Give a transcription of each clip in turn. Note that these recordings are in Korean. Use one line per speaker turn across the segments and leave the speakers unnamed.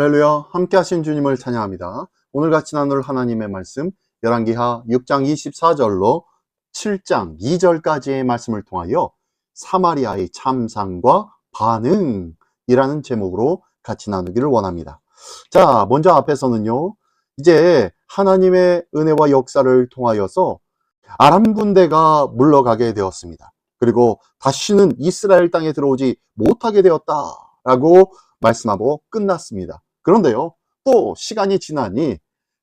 할렐루야, 함께 하신 주님을 찬양합니다. 오늘 같이 나눌 하나님의 말씀 열왕기하 6장 24절로 7장 2절까지의 말씀을 통하여 사마리아의 참상과 반응이라는 제목으로 같이 나누기를 원합니다. 자, 먼저 앞에서는요, 이제 하나님의 은혜와 역사를 통하여서 아람 군대가 물러가게 되었습니다. 그리고 다시는 이스라엘 땅에 들어오지 못하게 되었다라고 말씀하고 끝났습니다. 그런데요, 또 시간이 지나니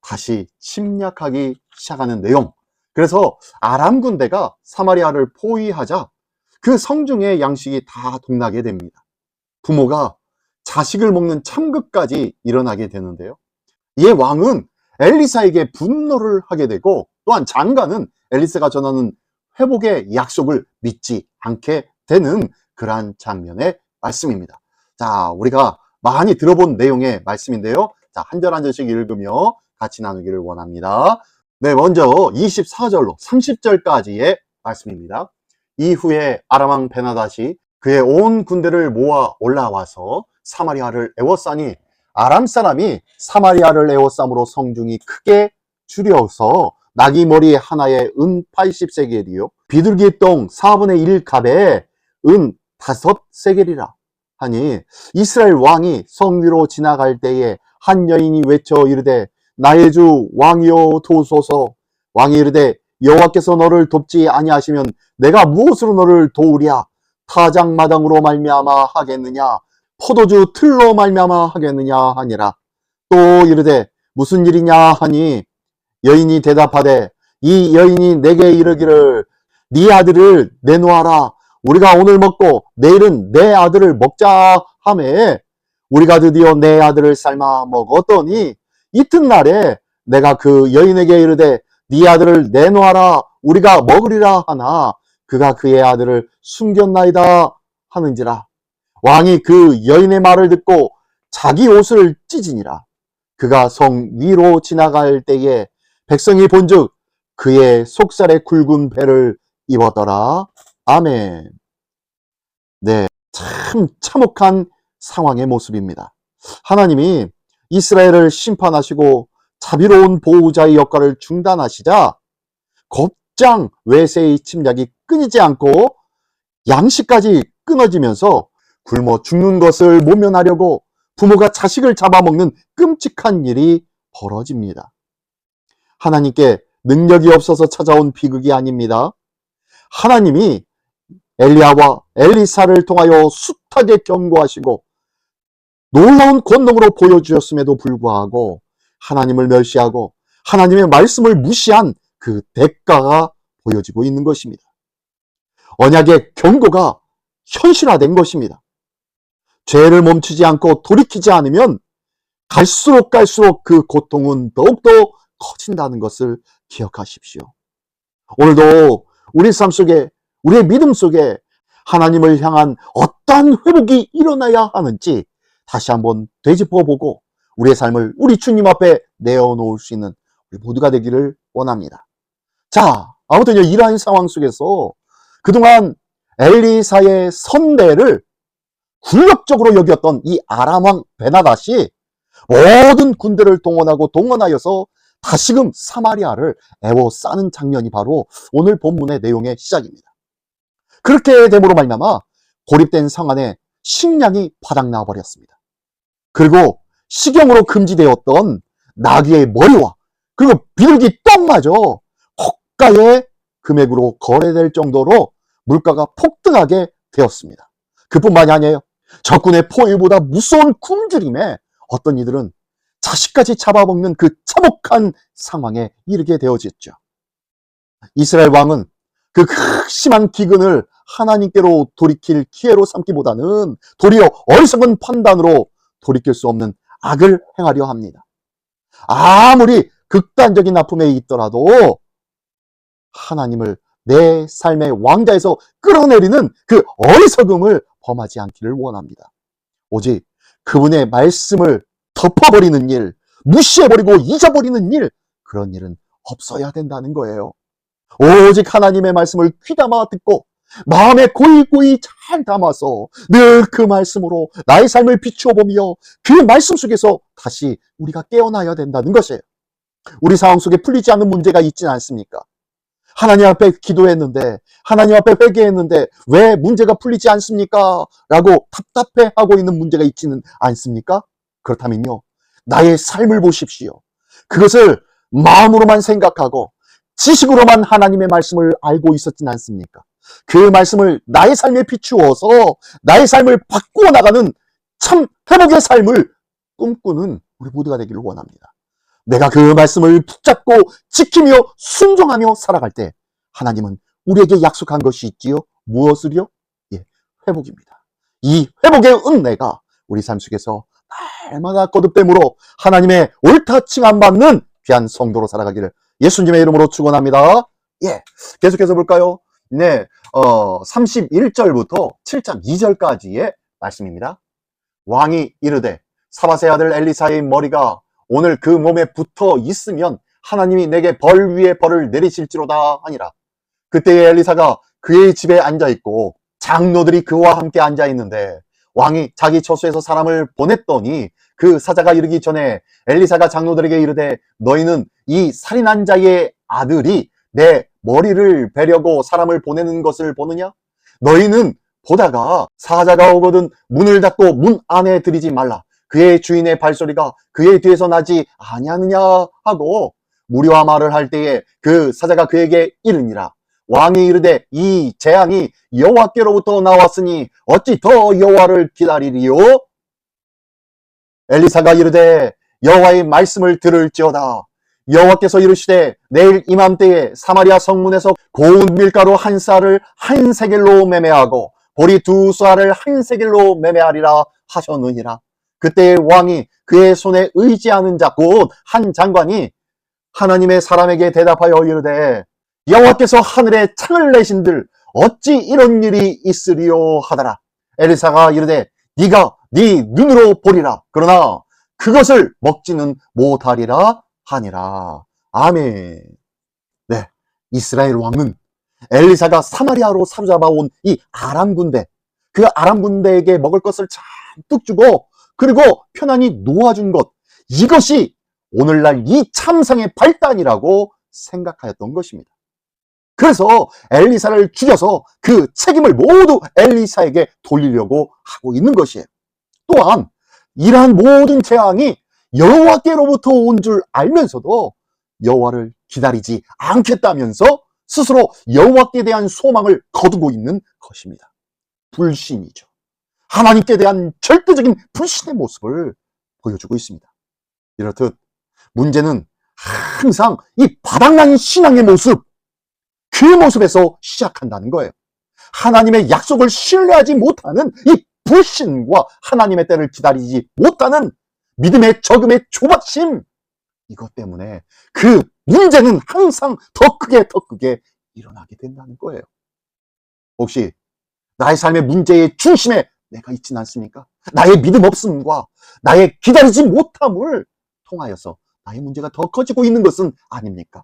다시 침략하기 시작하는 내용. 그래서 아람 군대가 사마리아를 포위하자 그 성중의 양식이 다 동나게 됩니다. 부모가 자식을 먹는 참극까지 일어나게 되는데요, 이에 왕은 엘리사에게 분노를 하게 되고, 또한 장관은 엘리사가 전하는 회복의 약속을 믿지 않게 되는 그러한 장면의 말씀입니다. 자, 우리가 많이 들어본 내용의 말씀인데요, 자, 한 절 한 절씩 읽으며 같이 나누기를 원합니다. 네, 먼저 24절로 30절까지의 말씀입니다. 이후에 아람 왕 베나닷이 그의 온 군대를 모아 올라와서 사마리아를 에워싸니 아람 사람이 사마리아를 에워싸므로 성중이 크게 줄여서 나귀 머리 하나에 은 80세겔이요 비둘기 똥 4분의 1 갑에 은 5세겔이라 하니, 이스라엘 왕이 성 위로 지나갈 때에 한 여인이 외쳐 이르되 나의 주 왕이여 도우소서. 왕이 이르되 여호와께서 너를 돕지 아니하시면 내가 무엇으로 너를 도우랴? 타작마당으로 말미암아 하겠느냐? 포도주 틀로 말미암아 하겠느냐 하니라. 또 이르되 무슨 일이냐 하니, 여인이 대답하되 이 여인이 내게 이르기를 네 아들을 내놓아라. 우리가 오늘 먹고 내일은 내 아들을 먹자 하매 우리가 드디어 내 아들을 삶아 먹었더니 이튿날에 내가 그 여인에게 이르되 네 아들을 내놓아라 우리가 먹으리라 하나 그가 그의 아들을 숨겼나이다 하는지라. 왕이 그 여인의 말을 듣고 자기 옷을 찢으니라. 그가 성 위로 지나갈 때에 백성이 본즉 그의 속살에 굵은 배를 입었더라. 아멘. 네, 참 참혹한 상황의 모습입니다. 하나님이 이스라엘을 심판하시고 자비로운 보호자의 역할을 중단하시자 곧장 외세의 침략이 끊이지 않고 양식까지 끊어지면서 굶어 죽는 것을 모면하려고 부모가 자식을 잡아먹는 끔찍한 일이 벌어집니다. 하나님께 능력이 없어서 찾아온 비극이 아닙니다. 하나님이 엘리야와 엘리사를 통하여 숱하게 경고하시고 놀라운 권능으로 보여주셨음에도 불구하고 하나님을 멸시하고 하나님의 말씀을 무시한 그 대가가 보여지고 있는 것입니다. 언약의 경고가 현실화된 것입니다. 죄를 멈추지 않고 돌이키지 않으면 갈수록 그 고통은 더욱더 커진다는 것을 기억하십시오. 오늘도 우리 삶 속에, 우리의 믿음 속에 하나님을 향한 어떠한 회복이 일어나야 하는지 다시 한번 되짚어보고 우리의 삶을 우리 주님 앞에 내어놓을 수 있는 우리 모두가 되기를 원합니다. 자, 아무튼 이러한 상황 속에서 그동안 엘리사의 선대를 굴욕적으로 여겼던 이 아람 왕 베나닷이 모든 군대를 동원하여서 다시금 사마리아를 에워싸는 장면이 바로 오늘 본문의 내용의 시작입니다. 그렇게 됨으로 말미암아 고립된 성 안에 식량이 바닥나 버렸습니다. 그리고 식용으로 금지되었던 나귀의 머리와 그리고 비둘기 똥마저 고가의 금액으로 거래될 정도로 물가가 폭등하게 되었습니다. 그뿐만이 아니에요. 적군의 포위보다 무서운 굶주림에 어떤 이들은 자식까지 잡아먹는 그 참혹한 상황에 이르게 되어졌죠. 이스라엘 왕은 그 극심한 기근을 하나님께로 돌이킬 기회로 삼기보다는 도리어 어리석은 판단으로 돌이킬 수 없는 악을 행하려 합니다. 아무리 극단적인 아픔에 있더라도 하나님을 내 삶의 왕자에서 끌어내리는 그 어리석음을 범하지 않기를 원합니다. 오직 그분의 말씀을 덮어버리는 일, 무시해버리고 잊어버리는 일, 그런 일은 없어야 된다는 거예요. 오직 하나님의 말씀을 귀담아 듣고 마음에 고이고이 잘 담아서 늘 그 말씀으로 나의 삶을 비추어 보며 그 말씀 속에서 다시 우리가 깨어나야 된다는 것이에요. 우리 상황 속에 풀리지 않는 문제가 있지는 않습니까? 하나님 앞에 기도했는데, 하나님 앞에 회개했는데 왜 문제가 풀리지 않습니까? 라고 답답해하고 있는 문제가 있지는 않습니까? 그렇다면요, 나의 삶을 보십시오. 그것을 마음으로만 생각하고 지식으로만 하나님의 말씀을 알고 있었진 않습니까? 그 말씀을 나의 삶에 비추어서 나의 삶을 바꾸어 나가는 참 회복의 삶을 꿈꾸는 우리 모두가 되기를 원합니다. 내가 그 말씀을 붙잡고 지키며 순종하며 살아갈 때 하나님은 우리에게 약속한 것이 있지요. 무엇을요? 예, 회복입니다. 이 회복의 은혜가 우리 삶 속에서 날마다 거듭됨으로 하나님의 옳다 칭함 받는 귀한 성도로 살아가기를 예수님의 이름으로 축원합니다. 예, 계속해서 볼까요? 네, 31절부터 7장 2절까지의 말씀입니다. 왕이 이르되 사밧의 아들 엘리사의 머리가 오늘 그 몸에 붙어 있으면 하나님이 내게 벌 위에 벌을 내리실지로다 하니라. 그때에 엘리사가 그의 집에 앉아있고 장로들이 그와 함께 앉아있는데 왕이 자기 처소에서 사람을 보냈더니 그 사자가 이르기 전에 엘리사가 장로들에게 이르되 너희는 이 살인한 자의 아들이 내 머리를 베려고 사람을 보내는 것을 보느냐? 너희는 보다가 사자가 오거든 문을 닫고 문 안에 들이지 말라. 그의 주인의 발소리가 그의 뒤에서 나지 아니하느냐 하고 무리와 말을 할 때에 그 사자가 그에게 이르니라. 왕이 이르되 이 재앙이 여호와께로부터 나왔으니 어찌 더 여호와를 기다리리요? 엘리사가 이르되 여호와의 말씀을 들을지어다. 여호와께서 이르시되 내일 이맘때에 사마리아 성문에서 고운 밀가루 한 쌀을 한 세겔로 매매하고 보리 두 쌀을 한 세겔로 매매하리라 하셨느니라. 그때 왕이 그의 손에 의지하는 자 곧 한 장관이 하나님의 사람에게 대답하여 이르되 여호와께서 하늘에 창을 내신들 어찌 이런 일이 있으리요 하더라. 엘리사가 이르되 네가 네 눈으로 보리라. 그러나 그것을 먹지는 못하리라 하니라. 아멘. 네, 이스라엘 왕은 엘리사가 사마리아로 사로잡아 온 이 아람 군대, 그 아람 군대에게 먹을 것을 잔뜩 주고 그리고 편안히 놓아준 것, 이것이 오늘날 이 참상의 발단이라고 생각하였던 것입니다. 그래서 엘리사를 죽여서 그 책임을 모두 엘리사에게 돌리려고 하고 있는 것이에요. 또한 이러한 모든 재앙이 여호와께로부터 온 줄 알면서도 여호와를 기다리지 않겠다면서 스스로 여호와께 대한 소망을 거두고 있는 것입니다. 불신이죠. 하나님께 대한 절대적인 불신의 모습을 보여주고 있습니다. 이렇듯 문제는 항상 이 바닥난 신앙의 모습, 그 모습에서 시작한다는 거예요. 하나님의 약속을 신뢰하지 못하는 이 불신과 하나님의 때를 기다리지 못하는 믿음의 저금의 조바심, 이것 때문에 그 문제는 항상 더 크게 일어나게 된다는 거예요. 혹시 나의 삶의 문제의 중심에 내가 있지는 않습니까? 나의 믿음 없음과 나의 기다리지 못함을 통하여서 나의 문제가 더 커지고 있는 것은 아닙니까?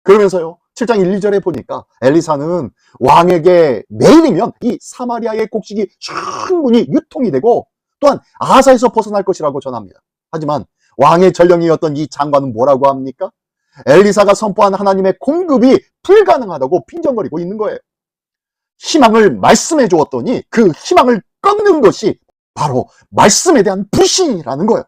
그러면서요, 7장 1, 2절에 보니까 엘리사는 왕에게 내일이면 이 사마리아의 곡식이 충분히 유통이 되고 또한 아사에서 벗어날 것이라고 전합니다. 하지만 왕의 전령이었던 이 장관은 뭐라고 합니까? 엘리사가 선포한 하나님의 공급이 불가능하다고 빈정거리고 있는 거예요. 희망을 말씀해 주었더니 그 희망을 꺾는 것이 바로 말씀에 대한 불신이라는 거예요.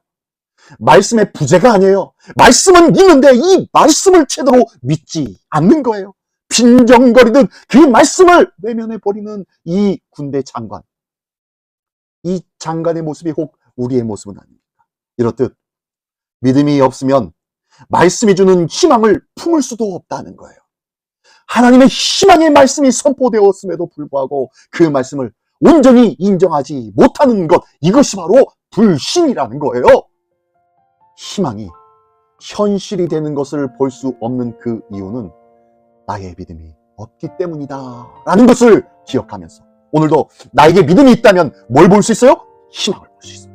말씀의 부재가 아니에요. 말씀은 있는데 이 말씀을 제대로 믿지 않는 거예요. 빈정거리듯 그 말씀을 외면해버리는 이 군대 장관. 이 장관의 모습이 혹 우리의 모습은 아닙니까? 이렇듯 믿음이 없으면 말씀이 주는 희망을 품을 수도 없다는 거예요. 하나님의 희망의 말씀이 선포되었음에도 불구하고 그 말씀을 온전히 인정하지 못하는 것, 이것이 바로 불신이라는 거예요. 희망이 현실이 되는 것을 볼 수 없는 그 이유는 나의 믿음이 없기 때문이다 라는 것을 기억하면서 오늘도 나에게 믿음이 있다면 뭘 볼 수 있어요? 희망을 볼 수 있습니다.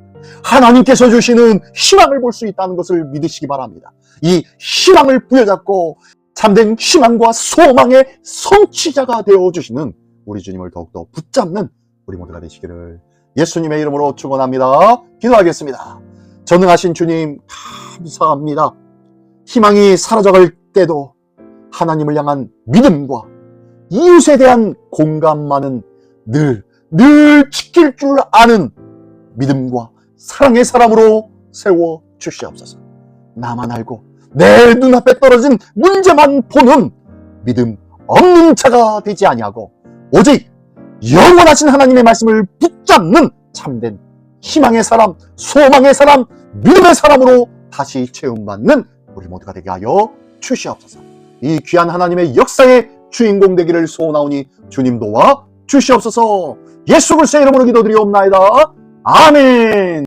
하나님께서 주시는 희망을 볼 수 있다는 것을 믿으시기 바랍니다. 이 희망을 부여잡고 참된 희망과 소망의 성취자가 되어주시는 우리 주님을 더욱더 붙잡는 우리 모두가 되시기를 예수님의 이름으로 축원합니다. 기도하겠습니다. 전능하신 주님 감사합니다. 희망이 사라져갈 때도 하나님을 향한 믿음과 이웃에 대한 공감만은 늘 지킬 줄 아는 믿음과 사랑의 사람으로 세워 주시옵소서. 나만 알고 내 눈앞에 떨어진 문제만 보는 믿음 없는 자가 되지 아니하고 오직 영원하신 하나님의 말씀을 붙잡는 참된 희망의 사람, 소망의 사람, 믿음의 사람으로 다시 채움받는 우리 모두가 되게 하여 주시옵소서. 이 귀한 하나님의 역사의 주인공 되기를 소원하오니 주님 도와 주시옵소서. 예수 그리스도의 이름으로 기도드리옵나이다. 아멘.